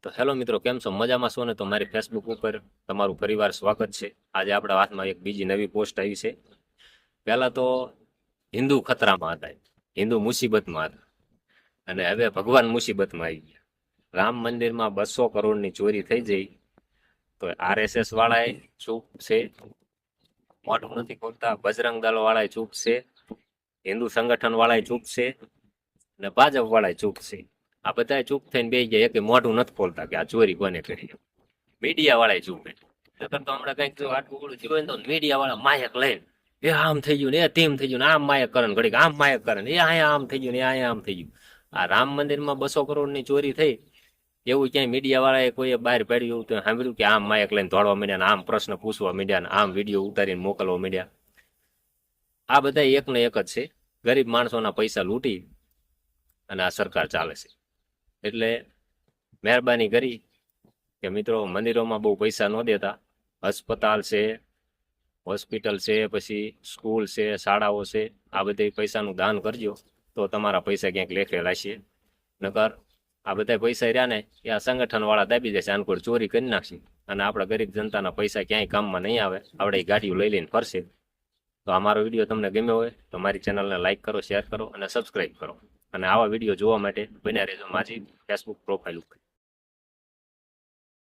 તો હેલો મિત્રો, કેમ છો? મજામાં છો ને? તો મારી ફેસબુક ઉપર તમારું ફરીવાર સ્વાગત છે. આજે આપણા હાથમાં એક બીજી નવી પોસ્ટ આવી છે. પહેલા તો હિન્દુ ખતરામાં હતા, હિન્દુ મુસીબતમાં હતા, અને હવે ભગવાન મુસીબતમાં આવી ગયા. રામ મંદિરમાં 200 કરોડની ચોરી થઈ જઈ તો આરએસએસ વાળાએ ચૂપ છે, મોઢું નથી ખોલતા. બજરંગ દળ વાળાએ ચૂપ છે, હિન્દુ સંગઠન વાળાએ ચૂપ છે, અને ભાજપ વાળાએ ચૂપ છે. આ બધા ચૂપ થઈને બેસી ગયા, એક મોઢું નથી ખોલતા કે આ ચોરી કોને કરી. મીડિયા વાળા ચૂપ. નકર તો હમણાં કઈક જો આટલું બધું થયું હોય તો મીડિયા વાળા માયક લઈને એ આમ થઈ ગયું ને એ તેમ થઈ ગયું ને આમ માયક કરે ને ઘડીક આમ માયક કરે ને એ અહીંયા આમ થઈ ગયું ને અહીંયા આમ થઈ ગયું. આ રામ મંદિરમાં 200 કરોડની ચોરી થઈ એવું ક્યાંય મીડિયા વાળાએ કોઈએ બહાર પાડ્યું એવું તો સાંભળ્યું કે આમ માયક લઈને દોડવા માંડ્યા ને આમ પ્રશ્ન પૂછવા માંડ્યા ને આમ વિડીયો ઉતારીને મોકલવા માંડ્યા. આ બધા એક ને એક જ છે, ગરીબ માણસોના પૈસા લૂંટી અને આ સરકાર ચાલે છે. એટલે મહેરબાની કરી કે મિત્રો, મંદિરોમાં બહુ પૈસા ન દેતા. હસ્પતાલ છે, હોસ્પિટલ છે, પછી સ્કૂલ છે, શાળાઓ છે, આ બધા પૈસાનું દાન કરજો તો તમારા પૈસા ક્યાંક લેખે લાગશે. નકર આ બધા પૈસા રહ્યા ને એ આ સંગઠન વાળા દાબી દેશે, આનકોર ચોરી કરી નાખશે અને આપણા ગરીબ જનતાના પૈસા ક્યાંય કામમાં નહીં આવે. આપણે એ ગાડીઓ લઈ લઈને ફરશે. તો અમારો વિડીયો તમને ગમ્યો હોય તો મારી ચેનલને લાઇક કરો, શેર કરો અને સબસ્ક્રાઈબ કરો. અને આવા વિડીયો જોવા માટે બન્યા રહેજો મારી ફેસબુક પ્રોફાઇલ ઉપર.